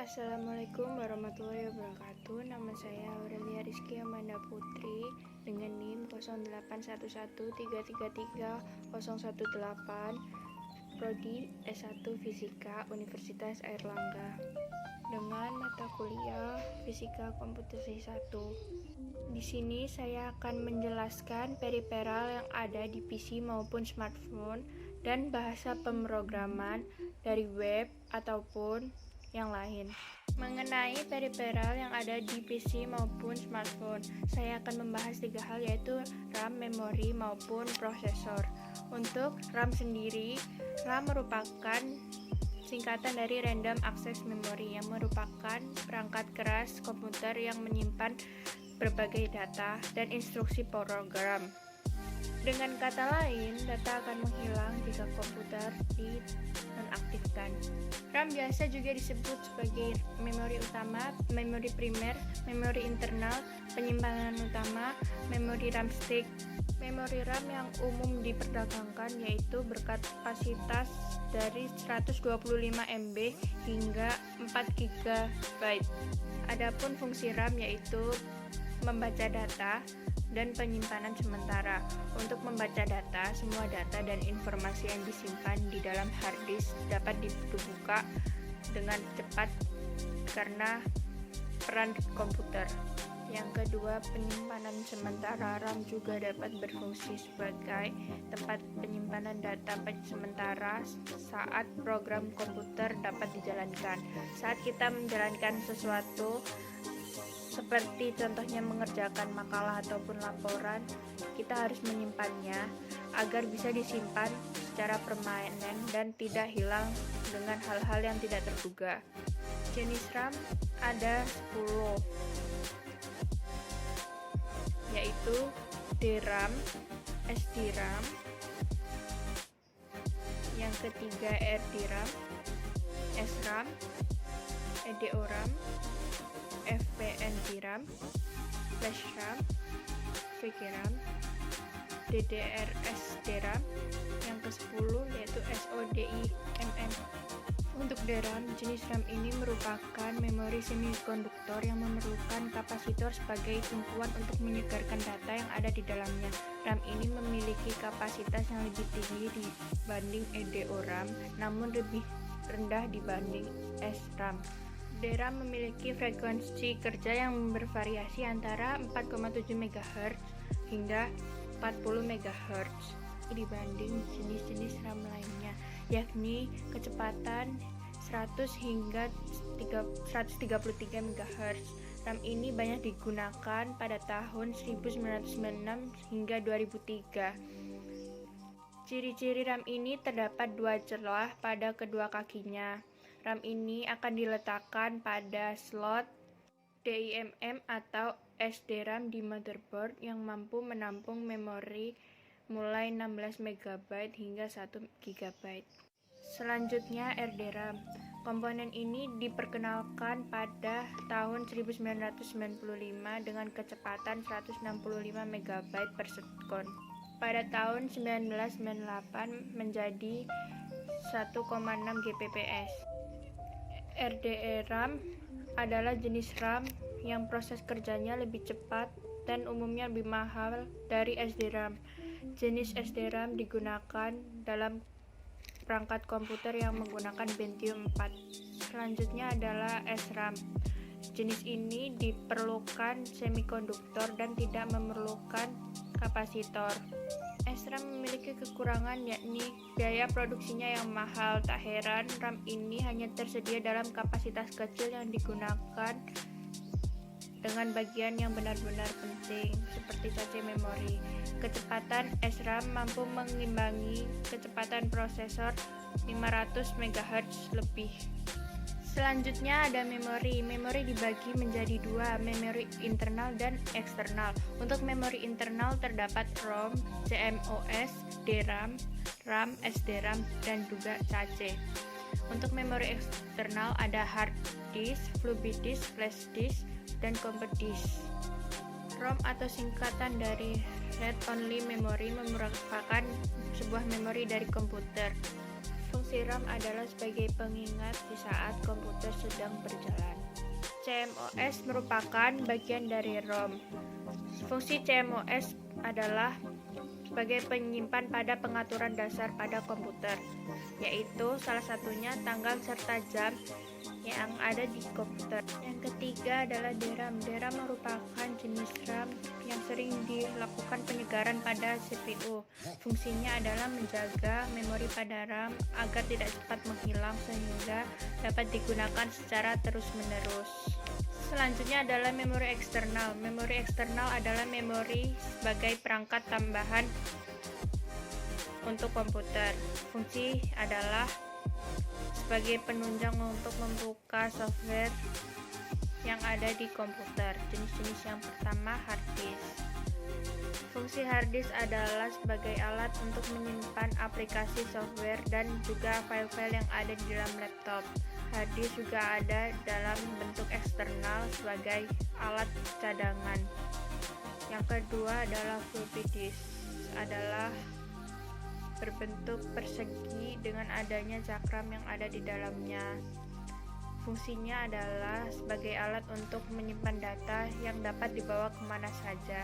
Assalamualaikum warahmatullahi wabarakatuh. Nama saya Aurelia Rizky Amanda Putri dengan NIM 0811333018, Prodi S1 Fisika Universitas Airlangga dengan mata kuliah Fisika Komputer 1. Di sini saya akan menjelaskan periperal yang ada di PC maupun smartphone dan bahasa pemrograman dari web ataupun yang lain. Mengenai periperal yang ada di PC maupun smartphone, saya akan membahas 3 hal, yaitu RAM, memori, maupun prosesor. Untuk RAM sendiri, RAM merupakan singkatan dari Random Access Memory yang merupakan perangkat keras komputer yang menyimpan berbagai data dan instruksi program. Dengan kata lain, data akan menghilang jika komputer dinonaktifkan. RAM biasa juga disebut sebagai memori utama, memori primer, memori internal, penyimpanan utama, memori RAM stick. Memori RAM yang umum diperdagangkan yaitu berkapasitas dari 125 MB hingga 4 GB. Adapun fungsi RAM yaitu membaca data dan penyimpanan sementara. Untuk membaca data, semua data dan informasi yang disimpan di dalam hard disk dapat dibuka dengan cepat karena peran komputer. Yang kedua, penyimpanan sementara. RAM juga dapat berfungsi sebagai tempat penyimpanan data sementara saat program komputer dapat dijalankan. Saat kita menjalankan sesuatu, seperti contohnya mengerjakan makalah ataupun laporan, kita harus menyimpannya agar bisa disimpan secara permanen dan tidak hilang dengan hal-hal yang tidak terduga. Jenis RAM ada 10, yaitu DRAM, SDRAM, yang ketiga RDRAM, SRAM, EDORAM, FPNDRAM, Flash RAM, VGRAM, DDR-SDRAM, yang ke-10 yaitu SODIMM. Untuk DRAM, jenis RAM ini merupakan memori semikonduktor yang memerlukan kapasitor sebagai tumpuan untuk menyegarkan data yang ada di dalamnya. RAM ini memiliki kapasitas yang lebih tinggi dibanding EDORAM, namun lebih rendah dibanding SRAM. DRAM memiliki frekuensi kerja yang bervariasi antara 4,7 MHz hingga 40 MHz dibanding jenis-jenis RAM lainnya, yakni kecepatan 100 hingga 133 MHz. RAM ini banyak digunakan pada tahun 1996 hingga 2003. Ciri-ciri RAM ini terdapat 2 celah pada kedua kakinya. RAM ini akan diletakkan pada slot DIMM atau SDRAM di motherboard yang mampu menampung memori mulai 16 MB hingga 1 GB. Selanjutnya RDRAM. Komponen ini diperkenalkan pada tahun 1995 dengan kecepatan 165 MB per sekon. Pada tahun 1998 menjadi 1,6 Gbps. RDRAM adalah jenis RAM yang proses kerjanya lebih cepat dan umumnya lebih mahal dari SDRAM. Jenis SDRAM digunakan dalam perangkat komputer yang menggunakan Pentium 4. Selanjutnya adalah SRAM. Jenis ini diperlukan semikonduktor dan tidak memerlukan kapasitor. SRAM memiliki kekurangan, yakni biaya produksinya yang mahal. Tak heran RAM ini hanya tersedia dalam kapasitas kecil yang digunakan dengan bagian yang benar-benar penting, seperti cache memori. Kecepatan SRAM mampu mengimbangi kecepatan prosesor 500 MHz lebih. Selanjutnya ada memori. Memori dibagi menjadi 2, memori internal dan eksternal. Untuk memori internal terdapat ROM, CMOS, DRAM, RAM, SDRAM, dan juga cache. Untuk memori eksternal ada hard disk, floppy disk, flash disk, dan compact disk. ROM atau singkatan dari Read Only Memory merupakan sebuah memori dari komputer. Fungsi RAM adalah sebagai pengingat di saat komputer sedang berjalan. CMOS merupakan bagian dari ROM. Fungsi CMOS adalah sebagai penyimpan pada pengaturan dasar pada komputer, yaitu salah satunya tanggal serta jam yang ada di komputer. Yang ketiga adalah DRAM. DRAM merupakan jenis RAM yang sering dilakukan penyegaran pada CPU. Fungsinya adalah menjaga memori pada RAM agar tidak cepat menghilang sehingga dapat digunakan secara terus-menerus. Selanjutnya adalah memori eksternal. Memori eksternal adalah memori sebagai perangkat tambahan untuk komputer. Fungsi adalah sebagai penunjang untuk membuka software yang ada di komputer. Jenis-jenis yang pertama, hard disk. Fungsi hard disk adalah sebagai alat untuk menyimpan aplikasi software dan juga file-file yang ada di dalam laptop. Hard disk juga ada dalam bentuk eksternal sebagai alat cadangan. Yang kedua adalah floppy disk, adalah berbentuk persegi dengan adanya cakram yang ada di dalamnya. Fungsinya adalah sebagai alat untuk menyimpan data yang dapat dibawa kemana saja.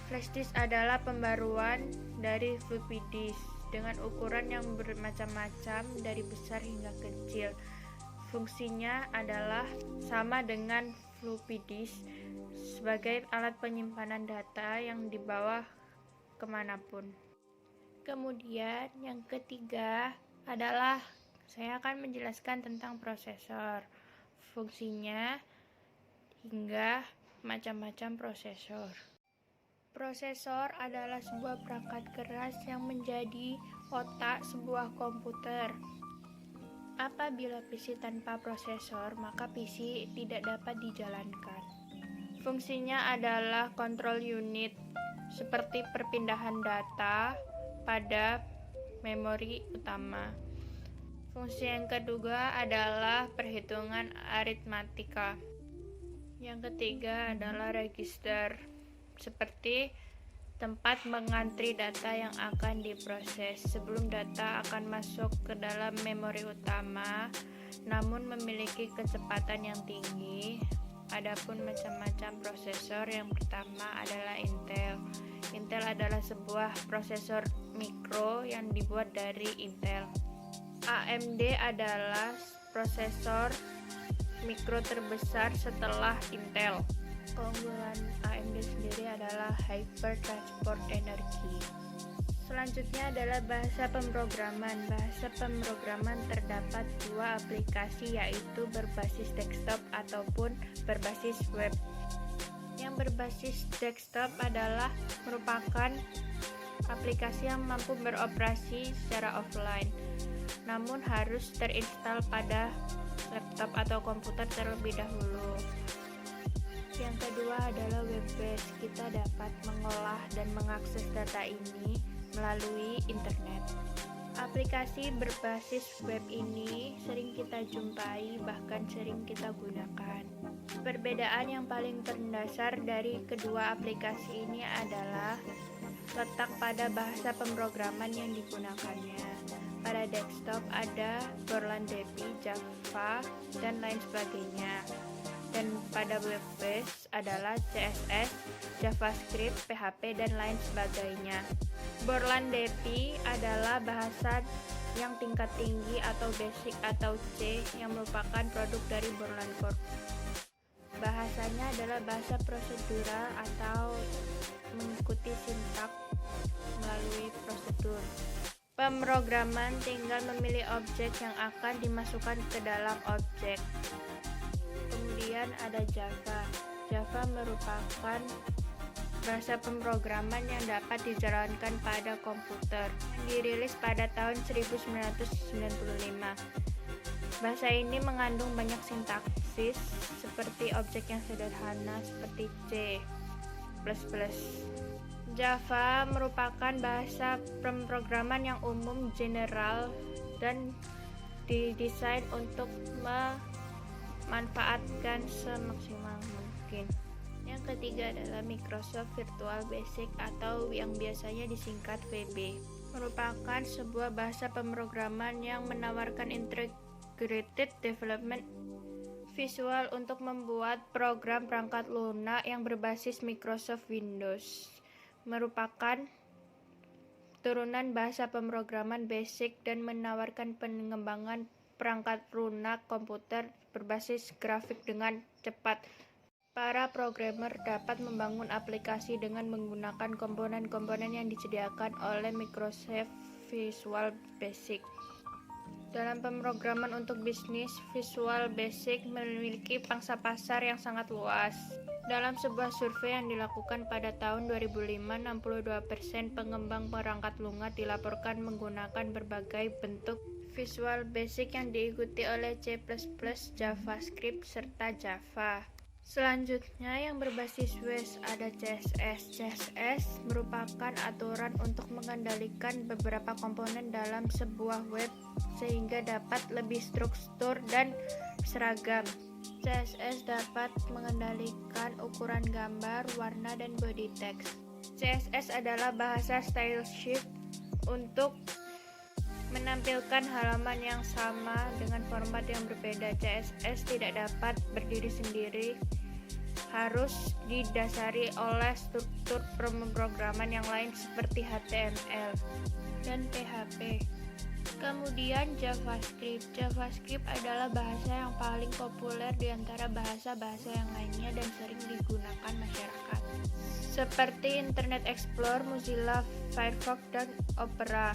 Flash disk adalah pembaruan dari floppy disk dengan ukuran yang bermacam-macam dari besar hingga kecil. Fungsinya adalah sama dengan floppy disk sebagai alat penyimpanan data yang dibawa kemanapun. Kemudian yang ketiga adalah saya akan menjelaskan tentang prosesor, fungsinya hingga macam-macam prosesor. Prosesor adalah sebuah perangkat keras yang menjadi otak sebuah komputer. Apabila PC tanpa prosesor, maka PC tidak dapat dijalankan. Fungsinya adalah control unit, seperti perpindahan data pada memori utama. Fungsi yang kedua adalah perhitungan aritmatika. Yang ketiga adalah register, seperti tempat mengantri data yang akan diproses sebelum data akan masuk ke dalam memori utama, namun memiliki kecepatan yang tinggi. Adapun macam-macam prosesor, yang pertama adalah Intel. Intel adalah sebuah prosesor mikro yang dibuat dari Intel. AMD adalah prosesor mikro terbesar setelah Intel. Keunggulan AMD sendiri adalah Hyper Transport Energy. Selanjutnya adalah bahasa pemrograman. Bahasa pemrograman terdapat dua aplikasi, yaitu berbasis desktop ataupun berbasis web. Yang berbasis desktop adalah merupakan aplikasi yang mampu beroperasi secara offline, namun harus terinstall pada laptop atau komputer terlebih dahulu. Yang kedua adalah web based. Kita dapat mengolah dan mengakses data ini melalui internet. Aplikasi berbasis web ini sering kita jumpai, bahkan sering kita gunakan. Perbedaan yang paling mendasar dari kedua aplikasi ini adalah letak pada bahasa pemrograman yang digunakannya. Pada desktop ada Borland DP, Java, dan lain sebagainya. Dan pada web based adalah CSS, JavaScript, PHP, dan lain sebagainya. Borland DP adalah bahasa yang tingkat tinggi atau basic atau C yang merupakan produk dari Borland Corp. Bahasanya adalah bahasa prosedural atau mengikuti sintak melalui prosedur. Pemrograman tinggal memilih objek yang akan dimasukkan ke dalam objek. Kemudian ada Java. Java merupakan bahasa pemrograman yang dapat dijalankan pada komputer, yang dirilis pada tahun 1995. Bahasa ini mengandung banyak sintaksis seperti objek yang sederhana seperti C++. Java merupakan bahasa pemrograman yang umum, general, dan didesain untuk memanfaatkan semaksimal mungkin. Yang ketiga adalah Microsoft Visual Basic atau yang biasanya disingkat VB. merupakan sebuah bahasa pemrograman yang menawarkan integrated development visual untuk membuat program perangkat lunak yang berbasis Microsoft Windows. Merupakan turunan bahasa pemrograman BASIC dan menawarkan pengembangan perangkat lunak komputer berbasis grafik dengan cepat. Para programmer dapat membangun aplikasi dengan menggunakan komponen-komponen yang disediakan oleh Microsoft Visual Basic. Dalam pemrograman untuk bisnis, Visual Basic memiliki pangsa pasar yang sangat luas. Dalam sebuah survei yang dilakukan pada tahun 2005, 62% pengembang perangkat lunak dilaporkan menggunakan berbagai bentuk Visual Basic yang diikuti oleh C++, JavaScript, serta Java. Selanjutnya yang berbasis WES ada CSS. CSS merupakan aturan untuk mengendalikan beberapa komponen dalam sebuah web sehingga dapat lebih struktur dan seragam. CSS dapat mengendalikan ukuran gambar, warna, dan body text. CSS adalah bahasa style sheet untuk menampilkan halaman yang sama dengan format yang berbeda. CSS tidak dapat berdiri sendiri, harus didasari oleh struktur pemrograman yang lain seperti HTML dan PHP. Kemudian JavaScript. JavaScript adalah bahasa yang paling populer di antara bahasa-bahasa yang lainnya dan sering digunakan masyarakat, seperti Internet Explorer, Mozilla Firefox, dan Opera.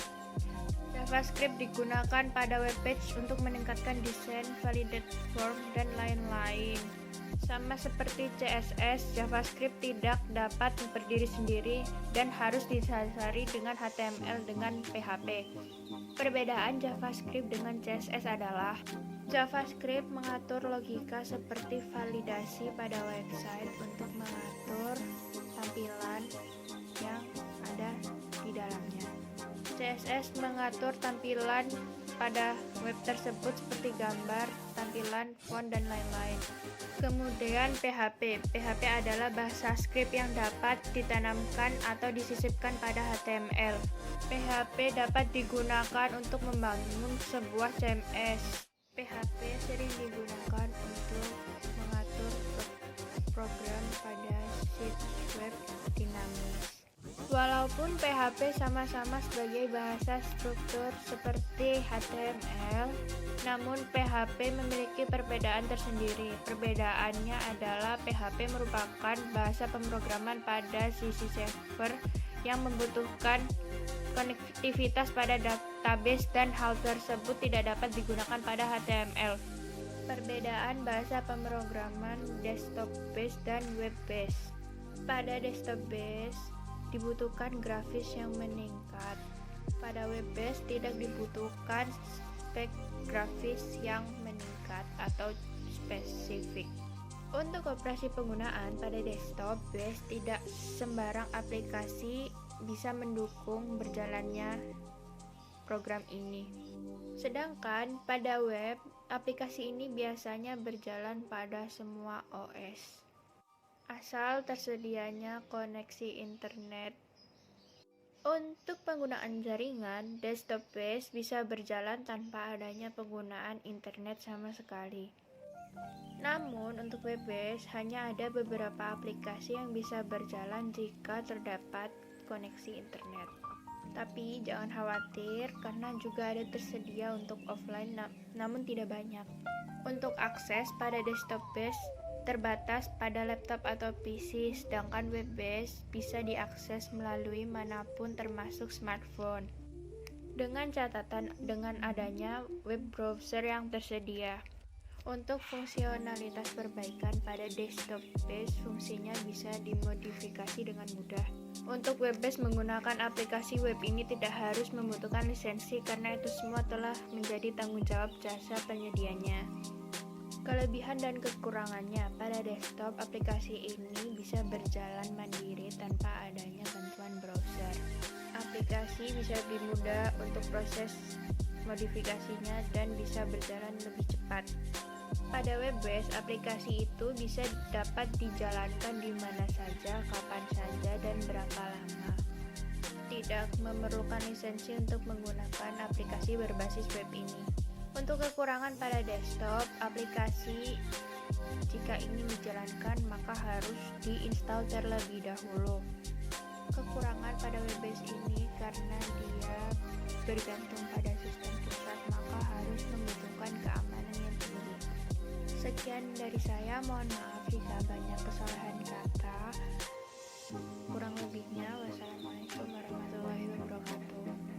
JavaScript digunakan pada webpage untuk meningkatkan desain, validate form, dan lain-lain. Sama seperti CSS, JavaScript tidak dapat berdiri sendiri dan harus didasari dengan HTML dengan PHP. Perbedaan JavaScript dengan CSS adalah JavaScript mengatur logika seperti validasi pada website untuk mengatur tampilan yang ada di dalamnya. CSS mengatur tampilan pada web tersebut seperti gambar, tampilan, font, dan lain-lain. Kemudian PHP. PHP adalah bahasa script yang dapat ditanamkan atau disisipkan pada HTML. PHP dapat digunakan untuk membangun sebuah CMS. PHP sering digunakan untuk mengatur program pada situs web dinamis. Walaupun PHP sama-sama sebagai bahasa struktur seperti HTML, namun PHP memiliki perbedaan tersendiri. Perbedaannya adalah PHP merupakan bahasa pemrograman pada sisi server yang membutuhkan konektivitas pada database dan hal tersebut tidak dapat digunakan pada HTML. Perbedaan bahasa pemrograman desktop based dan web based. Pada desktop based dibutuhkan grafis yang meningkat. Pada web based tidak dibutuhkan spek grafis yang meningkat atau spesifik. Untuk operasi penggunaan pada desktop based, tidak sembarang aplikasi bisa mendukung berjalannya program ini. Sedangkan pada web, aplikasi ini biasanya berjalan pada semua OS. Asal tersedianya koneksi internet. Untuk penggunaan jaringan, desktop based bisa berjalan tanpa adanya penggunaan internet sama sekali. Namun, untuk web based hanya ada beberapa aplikasi yang bisa berjalan jika terdapat koneksi internet. Tapi jangan khawatir karena juga ada tersedia untuk offline namun tidak banyak. Untuk akses pada desktop based terbatas pada laptop atau PC, sedangkan web based bisa diakses melalui manapun termasuk smartphone. Dengan catatan dengan adanya web browser yang tersedia. Untuk fungsionalitas perbaikan pada desktop based, fungsinya bisa dimodifikasi dengan mudah. Untuk web based menggunakan aplikasi web ini tidak harus membutuhkan lisensi karena itu semua telah menjadi tanggung jawab jasa penyedianya. Kelebihan dan kekurangannya, pada desktop aplikasi ini bisa berjalan mandiri tanpa adanya bantuan browser. Aplikasi bisa lebih mudah untuk proses modifikasinya dan bisa berjalan lebih cepat. Pada web based, aplikasi itu bisa dapat dijalankan di mana saja, kapan saja, dan berapa lama. tidak memerlukan lisensi untuk menggunakan aplikasi berbasis web ini. Untuk kekurangan pada desktop, aplikasi jika ingin dijalankan maka harus diinstal terlebih dahulu. Kekurangan pada web-based ini karena dia bergantung pada sistem pusat maka harus membutuhkan keamanan yang tinggi. Sekian dari saya, mohon maaf jika banyak kesalahan kata. Kurang lebihnya, wassalamualaikum warahmatullahi wabarakatuh.